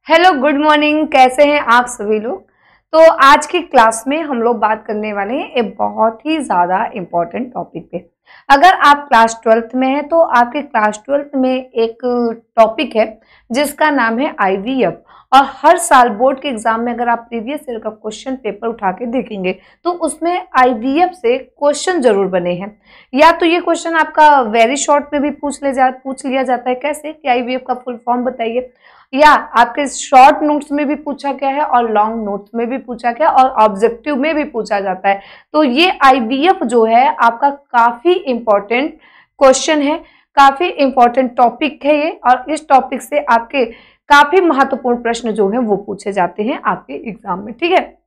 Hello, good morning. कैसे हैं आप सभी लोग। तो आज की क्लास में हम लोग बात करने वाले हैं एक बहुत ही ज़्यादा इम्पोर्टेंट टॉपिक पे। अगर आप क्लास 12th में हैं तो आपके क्लास 12th में एक टॉपिक है जिसका नाम है आईवीएफ। और हर साल बोर्ड के एग्जाम में अगर आप प्रीवियस ईयर का क्वेश्चन पेपर उठा के देखेंगे तो उसमें आईवीएफ से क्वेश्चन जरूर बने हैं। या तो ये क्वेश्चन आपका वेरी शॉर्ट में भी पूछ लिया जाता है, कैसे कि आईवीएफ का फुल फॉर्म बताइए, या आपके शॉर्ट नोट्स में भी पूछा गया है और लॉन्ग नोट्स में भी पूछा गया और ऑब्जेक्टिव में भी पूछा जाता है। तो ये आईवीएफ जो है आपका काफी इंपॉर्टेंट क्वेश्चन है, काफी इंपॉर्टेंट टॉपिक है ये, और इस टॉपिक से आपके काफी महत्वपूर्ण प्रश्न जो है वो पूछे जाते हैं आपके एग्जाम में। ठीक है,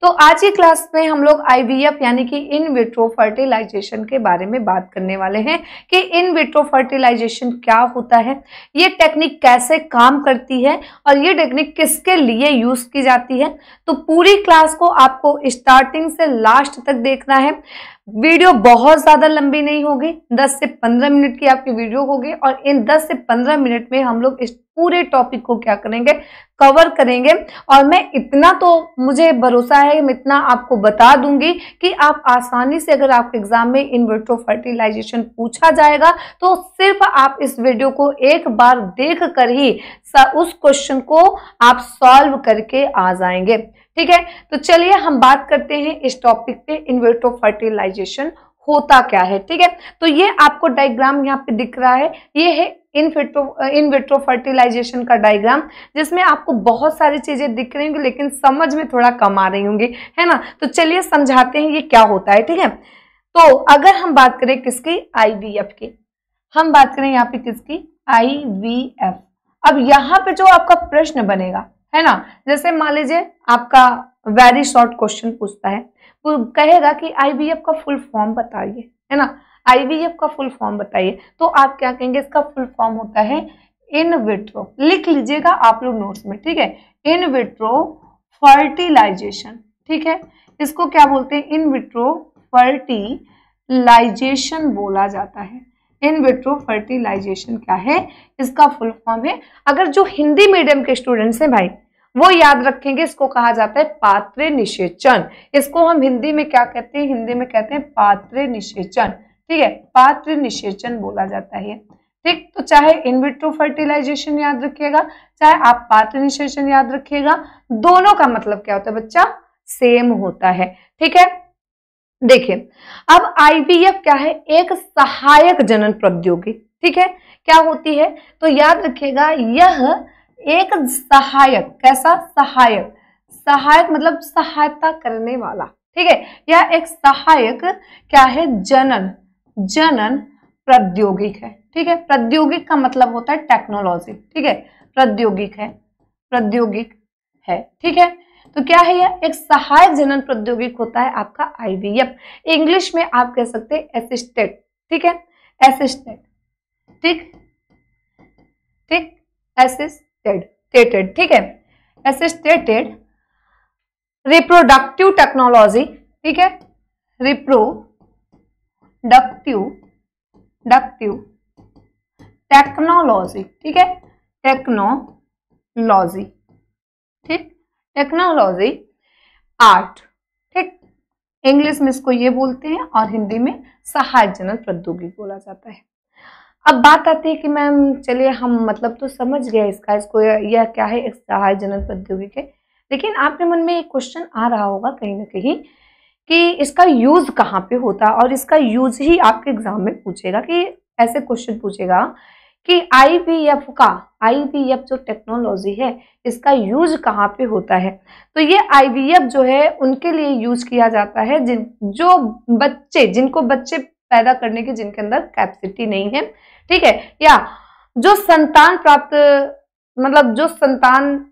तो आज की क्लास में हम लोग आईवीएफ यानी कि इन विट्रो फर्टिलाइजेशन के बारे में बात करने वाले हैं कि इन विट्रो फर्टिलाइजेशन क्या होता है, ये टेक्निक कैसे काम करती है और ये टेक्निक किसके लिए यूज की जाती है। तो पूरी क्लास को आपको स्टार्टिंग से लास्ट तक देखना है। वीडियो बहुत ज्यादा लंबी नहीं होगी, 10 से 15 मिनट की आपकी वीडियो होगी और इन 10 से 15 मिनट में हम लोग इस पूरे टॉपिक को क्या करेंगे, कवर करेंगे। और मैं इतना तो मुझे भरोसा है, मैं इतना आपको बता दूंगी कि आप आसानी से, अगर आपके एग्जाम में इन विट्रो फर्टिलाइजेशन पूछा जाएगा तो सिर्फ आप इस वीडियो को एक बार देख कर ही उस क्वेश्चन को आप सॉल्व करके आ जाएंगे। ठीक है, तो चलिए हम बात करते हैं इस टॉपिक पे, इन विट्रो फर्टिलाइजेशन होता क्या है। ठीक है, तो ये आपको डायग्राम यहाँ पे दिख रहा है, ये है इन विट्रो फर्टिलाइजेशन का डायग्राम, जिसमें आपको बहुत सारी चीजें दिख रही होंगी लेकिन समझ में थोड़ा कम आ रही होंगी, है ना। तो चलिए समझाते हैं ये क्या होता है। ठीक है, तो अगर हम बात करें किसकी, आईवीएफ की, हम बात करें यहाँ पे किसकी, आईवीएफ। अब यहाँ पे जो आपका प्रश्न बनेगा, है ना, जैसे मान लीजिए आपका वेरी शॉर्ट क्वेश्चन पूछता है, वो कहेगा कि आईवीएफ का फुल फॉर्म बताइए, है ना, आईवीएफ का फुल फॉर्म बताइए। तो आप क्या कहेंगे, इसका फुल फॉर्म होता है इन विट्रो, लिख लीजिएगा आप लोग नोट्स में। ठीक है, इन विट्रो फर्टिलाइजेशन। ठीक है, इसको क्या बोलते हैं, इन विट्रो फर्टिलाइजेशन बोला जाता है। इन विट्रो फर्टिलाइजेशन क्या है, इसका फुल फॉर्म है। अगर जो हिंदी मीडियम के स्टूडेंट्स हैं भाई, वो याद रखेंगे, इसको कहा जाता है पात्र निषेचन। इसको हम हिंदी में क्या कहते हैं, हिंदी में कहते हैं पात्र निषेचन। ठीक है, पात्र निषेचन बोला जाता है। ठीक, तो चाहे इन विट्रो फर्टिलाइजेशन याद रखिएगा, चाहे आप पात्र निषेचन याद रखिएगा, दोनों का मतलब क्या होता है बच्चा, सेम होता है। ठीक है, देखिए अब आईवीएफ क्या है, एक सहायक जनन प्रौद्योगिकी। ठीक है, क्या होती है, तो याद रखिएगा यह एक सहायक, कैसा, सहायक, सहायक मतलब सहायता करने वाला। ठीक है, यह एक सहायक क्या है, जनन प्रौद्योगिक है। ठीक है, प्रौद्योगिक का मतलब होता है टेक्नोलॉजी। ठीक है, प्रौद्योगिक है। ठीक है, तो क्या है, यह एक सहायक जनन प्रौद्योगिक होता है आपका आईवीएफ। इंग्लिश में आप कह सकते हैं असिस्टेड। ठीक है, असिस्टेड, ठीक, असिस्टेड, ठीक है, असिस्टेड रिप्रोडक्टिव टेक्नोलॉजी। ठीक है, रिप्रोडक्टिव टेक्नोलॉजी। ठीक है, टेक्नोलॉजी, ठीक, टेक्नोलॉजी आर्ट। ठीक, इंग्लिश में इसको ये बोलते हैं और हिंदी में सहायक जनन प्रौद्योगिकी बोला जाता है। अब बात आती है कि मैम चलिए हम मतलब तो समझ गए इसका, इसको यह क्या है, एक सहायक जनन प्रौद्योगिकी, लेकिन आपके मन में एक क्वेश्चन आ रहा होगा कहीं ना कहीं कि इसका यूज कहाँ पे होता है, और इसका यूज ही आपके एग्जाम में पूछेगा, कि ऐसे क्वेश्चन पूछेगा कि आईवीएफ जो टेक्नोलॉजी है इसका यूज कहाँ पे होता है। तो ये आईवीएफ जो है उनके लिए यूज किया जाता है जिनको बच्चे पैदा करने की, जिनके अंदर कैपेसिटी नहीं है। ठीक है, या जो संतान प्राप्त, मतलब जो संतान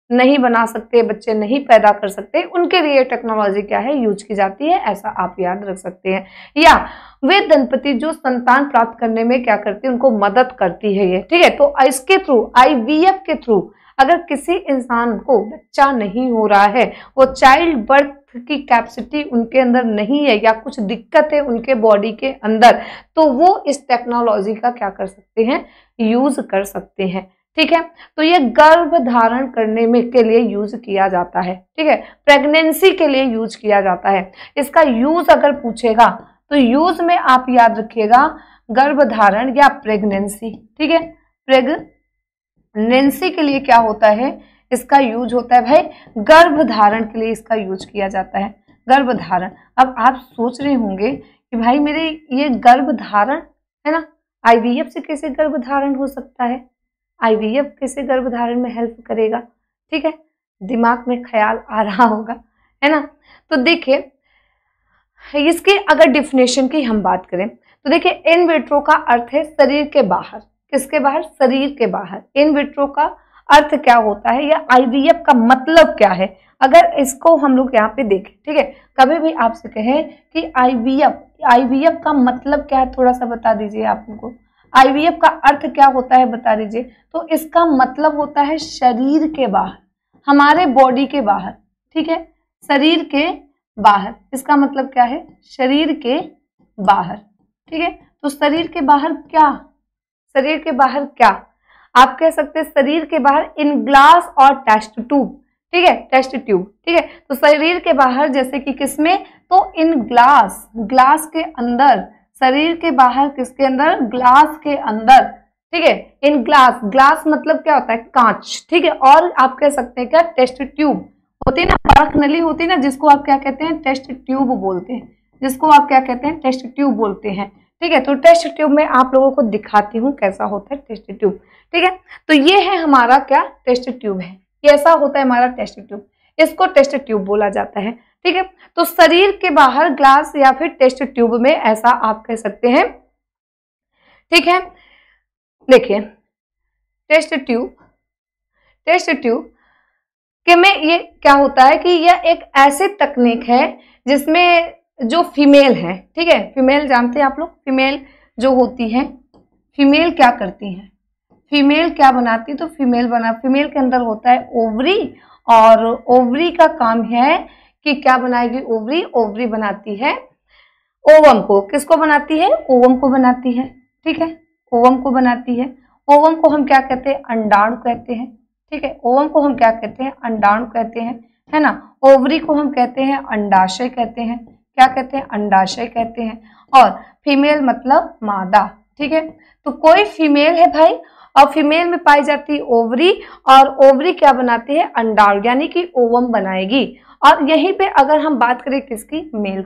नहीं बना सकते, बच्चे नहीं पैदा कर सकते, उनके लिए टेक्नोलॉजी क्या है, यूज की जाती है, ऐसा आप याद रख सकते हैं। या वे दंपति जो संतान प्राप्त करने में क्या करते हैं, उनको मदद करती है ये। ठीक है, तो इसके थ्रू, आईवीएफ के थ्रू अगर किसी इंसान को बच्चा नहीं हो रहा है, वो चाइल्ड बर्थ की कैपेसिटी उनके अंदर नहीं है या कुछ दिक्कत है उनके बॉडी के अंदर, तो वो इस टेक्नोलॉजी का क्या कर सकते हैं, यूज कर सकते हैं। ठीक है। तो ये गर्भ धारण करने में के लिए यूज किया जाता है, ठीक है, प्रेगनेंसी के लिए यूज किया जाता है। इसका यूज अगर पूछेगा तो यूज में आप याद रखिएगा गर्भ धारण या प्रेगनेंसी, ठीक है। प्रेगनेंसी के लिए क्या होता है, इसका यूज होता है भाई गर्भ धारण के लिए इसका यूज किया जाता है, गर्भ धारण। अब आप सोच रहे होंगे कि भाई मेरे ये गर्भ धारण है ना, आईवीएफ से कैसे गर्भ धारण हो सकता है, आईवीएफ कैसे गर्भ धारण में हेल्प करेगा, ठीक है, दिमाग में ख्याल आ रहा होगा, है ना। तो देखिए इसकी अगर डिफिनेशन की हम बात करें तो देखिए इन विट्रो का अर्थ है शरीर के बाहर, किसके बाहर, शरीर के बाहर। इन विट्रो का अर्थ क्या होता है या आईवीएफ का मतलब क्या है, अगर इसको हम लोग यहाँ पे देखें, ठीक है, कभी भी आपसे कहें कि आईवीएफ का मतलब क्या है, थोड़ा सा बता दीजिए आप हमको, आईवीएफ का अर्थ क्या होता है बता दीजिए। तो इसका मतलब होता है शरीर के बाहर, हमारे बॉडी के बाहर, ठीक है, शरीर के बाहर, इसका मतलब क्या है, शरीर के बाहर, ठीक है। तो शरीर के बाहर क्या, शरीर के बाहर क्या, आप कह सकते हैं शरीर के बाहर इन ग्लास और टेस्ट ट्यूब, ठीक है, टेस्ट ट्यूब, ठीक है। तो शरीर के बाहर जैसे कि किसमें, तो इन ग्लास, ग्लास के अंदर, शरीर के बाहर किसके अंदर, ग्लास के अंदर, ठीक है, इन ग्लास, ग्लास मतलब क्या होता है, कांच, ठीक है। और आप कह सकते हैं क्या, टेस्ट ट्यूब होती है ना, परख नली होती है ना, जिसको आप क्या कहते हैं, टेस्ट ट्यूब बोलते हैं, जिसको आप क्या कहते हैं, टेस्ट ट्यूब बोलते हैं, ठीक है। तो टेस्ट ट्यूब में आप लोगों को दिखाती हूँ कैसा होता है टेस्ट ट्यूब, ठीक है। तो ये है हमारा क्या, टेस्ट ट्यूब है, ये ऐसा होता है हमारा टेस्ट ट्यूब, इसको टेस्ट ट्यूब बोला जाता है, ठीक है। तो शरीर के बाहर ग्लास या फिर टेस्ट ट्यूब में, ऐसा आप कह सकते हैं, ठीक है। देखिए टेस्ट ट्यूब के में ये क्या होता है कि यह एक ऐसी तकनीक है जिसमें जो फीमेल है, ठीक है, फीमेल जानते हैं आप लोग, फीमेल जो होती है, फीमेल क्या करती है, फीमेल क्या बनाती है, तो फीमेल के अंदर होता है ओवरी, और ओवरी का काम है कि क्या बनाएगी, ओवरी बनाती है ओवम को, किसको बनाती है, ओवम को बनाती है, ठीक है, ओवम को बनाती है। ओवम को हम क्या कहते हैं, अंडाणु कहते हैं, ठीक है, ओवम को हम क्या कहते हैं, अंडाणु कहते हैं, है ना। ओवरी को हम कहते हैं अंडाशय कहते हैं, क्या कहते हैं, अंडाशय कहते हैं। और फीमेल मतलब मादा, ठीक है। तो कोई फीमेल है भाई, और फीमेल में पाई जाती है ओवरी, और ओवरी क्या बनाती है, अंडाणु, यानी कि ओवम बनाएगी। और यहीं पे अगर हम बात करें किसकी, मेल,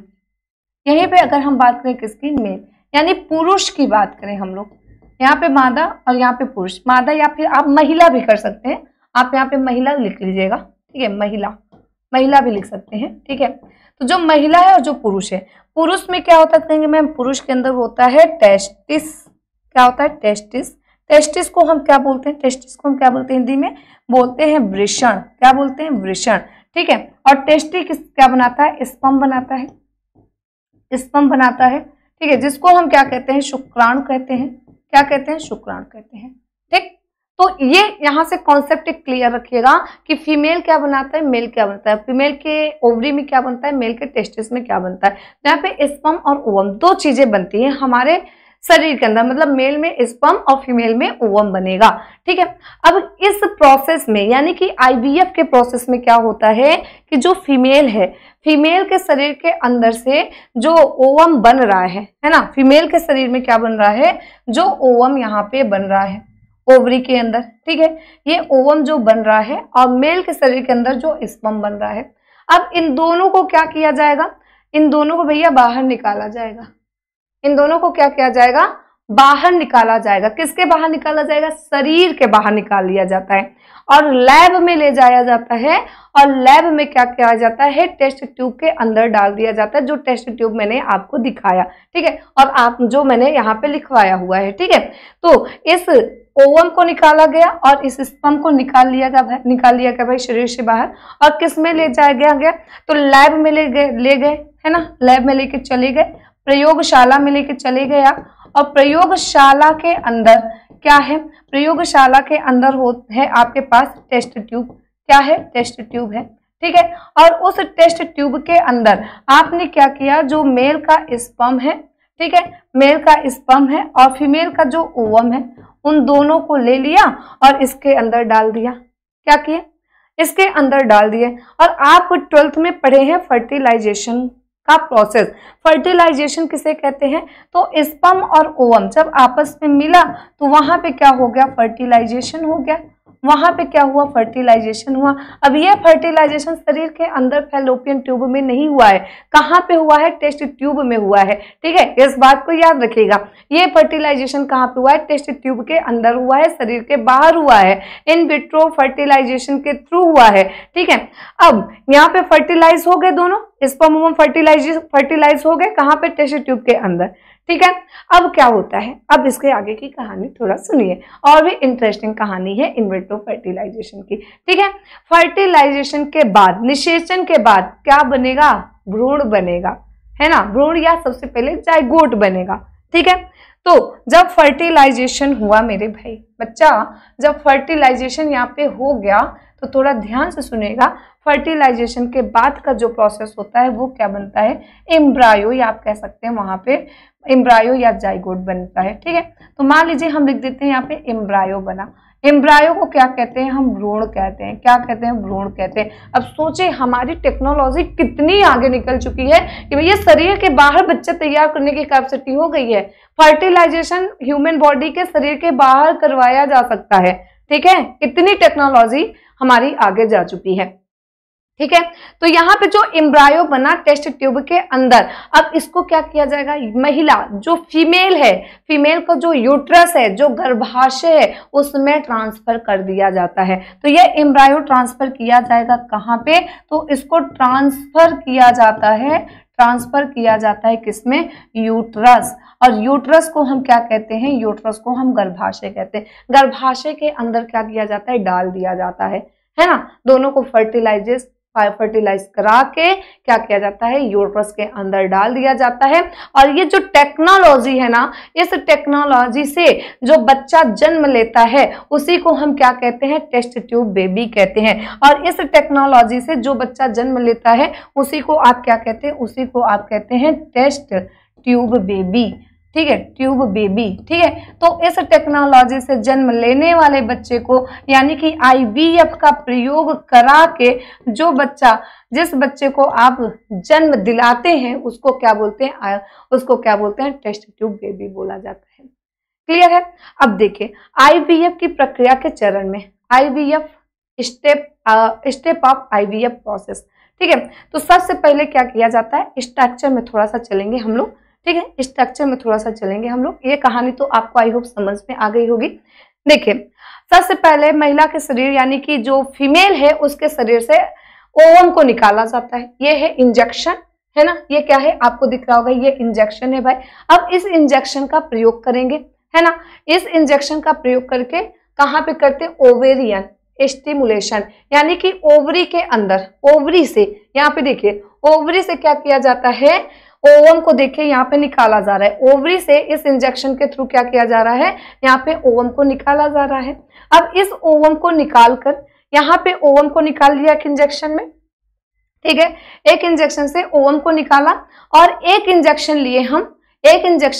यहीं पे अगर हम बात करें किसकी, मेल, यानी पुरुष की बात करें हम लोग, यहाँ पे मादा और यहाँ पे पुरुष, मादा या फिर आप महिला भी कर सकते हैं, आप यहाँ पे महिला लिख लीजिएगा, ठीक है, महिला भी लिख सकते हैं, ठीक है। तो जो महिला है और जो पुरुष है, पुरुष में क्या होता है कहेंगे मैम, पुरुष के अंदर होता है टेस्टिस, क्या होता है, टेस्टिस। टेस्टिस को हम क्या बोलते हैं, टेस्टिस को हम क्या बोलते हैं, हिंदी में बोलते हैं वृषण, क्या बोलते हैं, वृषण, ठीक है। और टेस्टी क्या बनाता है, स्पर्म बनाता है, स्पर्म बनाता है, ठीक है, जिसको हम क्या कहते हैं, शुक्राणु कहते हैं, क्या कहते हैं, शुक्राणु कहते हैं, ठीक। तो ये यहाँ से कॉन्सेप्ट क्लियर रखिएगा कि फीमेल क्या बनाता है, मेल क्या बनता है, फीमेल के ओवरी में क्या बनता है, मेल के टेस्टिस में क्या बनता है। यहाँ पे स्पर्म और ओवम दो चीजें बनती हैं हमारे शरीर के अंदर, मतलब मेल में स्पर्म और फीमेल में ओवम बनेगा, ठीक है। अब इस प्रोसेस में यानी कि आईवीएफ के प्रोसेस में क्या होता है कि जो फीमेल है, फीमेल के शरीर के अंदर से जो ओवम बन रहा है ना, फीमेल के शरीर में क्या बन रहा है, जो ओवम यहाँ पे बन रहा है ओवरी के अंदर, ठीक है, ये ओवम जो बन रहा है, और मेल के शरीर के अंदर जो स्पर्म बन रहा है। अब इन दोनों को क्या किया जाएगा, इन दोनों को भैया बाहर निकाला जाएगा, इन दोनों को क्या किया जाएगा, बाहर निकाला जाएगा। किसके बाहर निकाला जाएगा, शरीर के बाहर निकाल लिया जाता है, और लैब में ले जाया जाता है, और लैब में क्या किया जाता है, टेस्ट ट्यूब के अंदर डाल दिया जाता है, जो टेस्ट ट्यूब मैंने आपको दिखाया, ठीक है, और आप जो मैंने यहाँ पे लिखवाया हुआ है, ठीक है। तो इस ओवम को निकाला गया और इस स्पर्म को निकाल लिया गया भाई शरीर से बाहर, और किस में ले जाया गया, तो लैब में ले गए, है ना, लैब में लेके चले गए, प्रयोगशाला में लेके चले गए आप, और प्रयोगशाला के अंदर क्या है, प्रयोगशाला के अंदर है आपके पास टेस्ट ट्यूब, क्या है, टेस्ट ट्यूब है, ठीक है। और उस टेस्ट ट्यूब के अंदर आपने क्या किया, जो मेल का स्पर्म है, ठीक है, मेल का स्पर्म है, और फीमेल का जो ओवम है, उन दोनों को ले लिया और इसके अंदर डाल दिया। क्या किए? इसके अंदर डाल दिए। और आप 12th में पढ़े हैं फर्टिलाइजेशन का प्रोसेस। फर्टिलाइजेशन किसे कहते हैं? तो स्पर्म और ओवम जब आपस में मिला तो वहां पे क्या हो गया? फर्टिलाइजेशन हो गया। वहां पे क्या हुआ? फर्टिलाइजेशन हुआ। अब ये फर्टिलाइजेशन शरीर के अंदर फैलोपियन ट्यूब में नहीं हुआ है। कहाँ पे हुआ है? टेस्ट ट्यूब में हुआ है। ठीक है, इस बात को याद रखिएगा। ये फर्टिलाइजेशन कहाँ पे हुआ है? टेस्ट ट्यूब के अंदर हुआ है, शरीर के बाहर हुआ है। इन विट्रो फर्टिलाइजेशन के थ्रू हुआ है। ठीक है, अब यहाँ पे फर्टिलाइज हो गए दोनों, स्पर्म ओवम फर्टिलाइज हो गए। कहाँ पे? टेस्ट ट्यूब के अंदर। ठीक है, अब क्या होता है? अब इसके आगे की कहानी थोड़ा सुनिए, और भी इंटरेस्टिंग कहानी है इन विट्रो फर्टिलाइजेशन की। ठीक है, फर्टिलाइजेशन के बाद, निषेचन के बाद क्या बनेगा? भ्रूण बनेगा, है ना। भ्रूण या सबसे पहले जाइगोट बनेगा। ठीक है, तो जब फर्टिलाइजेशन हुआ मेरे भाई बच्चा, जब फर्टिलाइजेशन यहाँ पे हो गया तो थोड़ा ध्यान से सुनेगा। फर्टिलाइजेशन के बाद का जो प्रोसेस होता है वो क्या बनता है? एम्ब्रायो, या आप कह सकते हैं वहां पे एम्ब्रायो या जाइगोट बनता है। ठीक है, तो मान लीजिए हम लिख देते हैं यहाँ पे एम्ब्रायो बना। एम्ब्रायो को क्या कहते हैं? हम भ्रूण कहते हैं। क्या कहते हैं? भ्रूण कहते हैं। अब सोचे हमारी टेक्नोलॉजी कितनी आगे निकल चुकी है कि भैया शरीर के बाहर बच्चे तैयार करने की कैपेसिटी हो गई है। फर्टिलाइजेशन ह्यूमन बॉडी के शरीर के बाहर करवाया जा सकता है। ठीक है, इतनी टेक्नोलॉजी हमारी आगे जा चुकी है। ठीक है, तो यहाँ पे जो एम्ब्रायो बना टेस्ट ट्यूब के अंदर, अब इसको क्या किया जाएगा? महिला जो फीमेल है, फीमेल का जो यूट्रस है, जो गर्भाशय है, उसमें ट्रांसफर कर दिया जाता है। तो ये एम्ब्रायो ट्रांसफर किया जाएगा कहाँ पे? तो इसको ट्रांसफर किया जाता है किसमें? यूट्रस। और यूट्रस को हम क्या कहते हैं? यूट्रस को हम गर्भाशय कहते हैं। गर्भाशय के अंदर क्या किया जाता है? डाल दिया जाता है ना। दोनों को फर्टिलाइज करा के क्या किया जाता है? यूट्रस के अंदर डाल दिया जाता है। और ये जो टेक्नोलॉजी है ना, इस टेक्नोलॉजी से जो बच्चा जन्म लेता है उसी को हम क्या कहते हैं? टेस्ट ट्यूब बेबी कहते हैं। और इस टेक्नोलॉजी से जो बच्चा जन्म लेता है उसी को आप क्या कहते हैं? उसी को आप कहते हैं टेस्ट ट्यूब बेबी। ठीक है, ट्यूब बेबी। ठीक है, तो इस टेक्नोलॉजी से जन्म लेने वाले बच्चे को, यानी कि आईवीएफ का प्रयोग करा के जिस बच्चे को आप जन्म दिलाते हैं उसको क्या बोलते हैं? उसको क्या बोलते हैं? टेस्ट ट्यूब बेबी बोला जाता है। क्लियर है? अब देखिए आईवीएफ की प्रक्रिया के चरण में, IVF step of IVF process. ठीक है, तो सबसे पहले क्या किया जाता है? स्ट्रक्चर में थोड़ा सा चलेंगे हम लोग। ठीक है, स्ट्रक्चर में थोड़ा सा चलेंगे हम लोग। ये कहानी तो आपको आई होप समझ में आ गई होगी। देखिए सबसे पहले महिला के शरीर, यानी कि जो फीमेल है उसके शरीर से ओवम को निकाला जाता है। ये है इंजेक्शन, है ना। ये क्या है? आपको दिख रहा होगा, ये इंजेक्शन है भाई। अब इस इंजेक्शन का प्रयोग करेंगे, है ना। इस इंजेक्शन का प्रयोग करके कहाँ पे करते? ओवेरियन स्टिमुलेशन, यानी कि ओवरी के अंदर, ओवरी से, यहाँ पे देखिए ओवरी से क्या किया जाता है? ओवम को देखिए यहाँ पे निकाला जा रहा है। ओवरी से इस इंजेक्शन के थ्रू क्या किया जा रहा है? यहाँ पे ओवम को निकाला जा रहा है। अब इस ओवम को निकालकर यहाँ पे ओवम को निकाल लिया एक इंजेक्शन में। ठीक है, एक इंजेक्शन से ओवम को निकाला और एक इंजेक्शन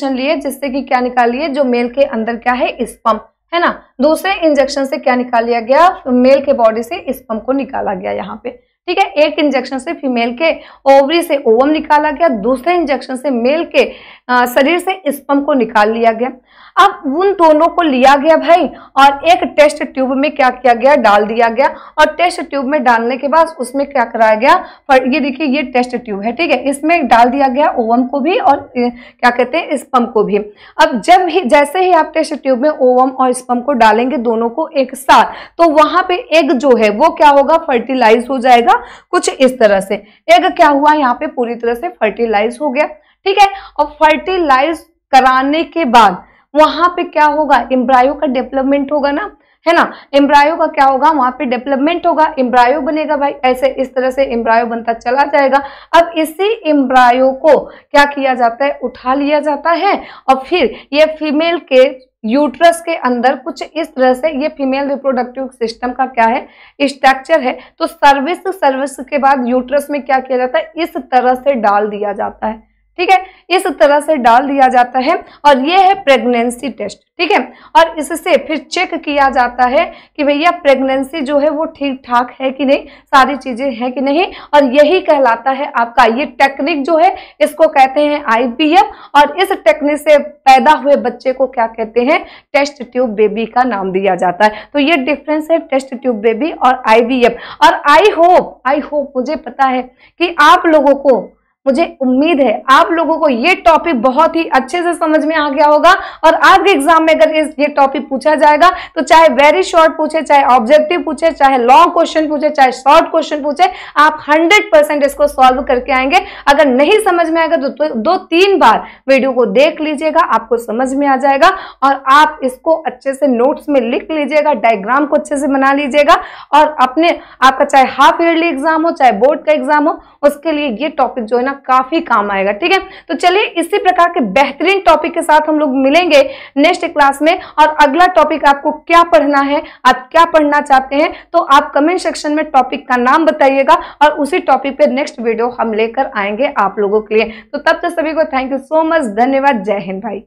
लिए जिससे कि क्या निकाल लिए? जो मेल के अंदर क्या है? स्पर्म, है ना। दूसरे इंजेक्शन से क्या निकाल लिया गया? मेल के बॉडी से स्पर्म को निकाला गया यहाँ पे। ठीक है, एक इंजेक्शन से फीमेल के ओवरी से ओवम निकाला गया, दूसरे इंजेक्शन से मेल के शरीर से स्पर्म को निकाल लिया गया। अब उन दोनों को लिया गया भाई और एक टेस्ट ट्यूब में क्या किया गया? डाल दिया गया। और टेस्ट ट्यूब में डालने के बाद उसमें क्या कराया गया? ये देखिए ये टेस्ट ट्यूब है। ठीक है, इसमें डाल दिया गया ओवम को भी और क्या कहते हैं? स्पर्म को भी। अब जैसे ही आप टेस्ट ट्यूब में ओवम और स्पर्म को डालेंगे दोनों को एक साथ, तो वहां पे एग जो है वो क्या होगा? फर्टिलाइज हो जाएगा कुछ इस तरह से। एग क्या हुआ? यहाँ पे पूरी तरह से फर्टिलाइज हो गया। ठीक है, और फर्टिलाइज कराने के बाद वहां पे क्या होगा? एम्ब्रायो का डेवलपमेंट होगा ना, है ना। एम्ब्रायो का क्या होगा? वहां पे डेवलपमेंट होगा, एम्ब्रायो बनेगा भाई। ऐसे इस तरह से एम्ब्रायो बनता चला जाएगा। अब इसी एम्ब्रायो को क्या किया जाता है? उठा लिया जाता है और फिर ये फीमेल के यूट्रस के अंदर कुछ इस तरह से, ये फीमेल रिप्रोडक्टिव सिस्टम का क्या है? स्ट्रक्चर है। तो सर्विस के बाद यूट्रस में क्या किया जाता है? इस तरह से डाल दिया जाता है। ठीक है, इस तरह से डाल दिया जाता है और ये है प्रेगनेंसी टेस्ट। ठीक है, और इससे फिर चेक किया जाता है कि भैया प्रेगनेंसी जो है वो ठीक ठाक है कि नहीं, सारी चीजें हैं कि नहीं, और यही कहलाता है आपका ये टेक्निक जो है इसको कहते हैं आईवीएफ। और इस टेक्निक से पैदा हुए बच्चे को क्या कहते हैं, टेस्ट ट्यूब बेबी का नाम दिया जाता है। तो ये डिफरेंस है टेस्ट ट्यूब बेबी और आईवीएफ। और आई होप मुझे पता है कि आप लोगों को, मुझे उम्मीद है आप लोगों को ये टॉपिक बहुत ही अच्छे से समझ में आ गया होगा। और आज के एग्जाम में अगर ये टॉपिक पूछा जाएगा तो चाहे वेरी शॉर्ट पूछे, चाहे ऑब्जेक्टिव पूछे, चाहे लॉन्ग क्वेश्चन पूछे, चाहे शॉर्ट क्वेश्चन पूछे, आप 100% इसको सॉल्व करके आएंगे। अगर नहीं समझ में आएगा तो 2-3 बार वीडियो को देख लीजिएगा, आपको समझ में आ जाएगा। और आप इसको अच्छे से नोट्स में लिख लीजिएगा, डायग्राम को अच्छे से बना लीजिएगा, और अपने आपका चाहे हाफ ईयरली एग्जाम हो, चाहे बोर्ड का एग्जाम हो, उसके लिए ये टॉपिक जो है ना काफी काम आएगा। ठीक है, तो चलिए इसी प्रकार के बेहतरीन टॉपिक के साथ हम लोग मिलेंगे नेक्स्ट क्लास में। और अगला टॉपिक आपको क्या पढ़ना है, आप क्या पढ़ना चाहते हैं, तो आप कमेंट सेक्शन में टॉपिक का नाम बताइएगा और उसी टॉपिक पे नेक्स्ट वीडियो हम लेकर आएंगे आप लोगों के लिए। तो तब तक सभी को थैंक यू सो मच, धन्यवाद, जय हिंद भाई।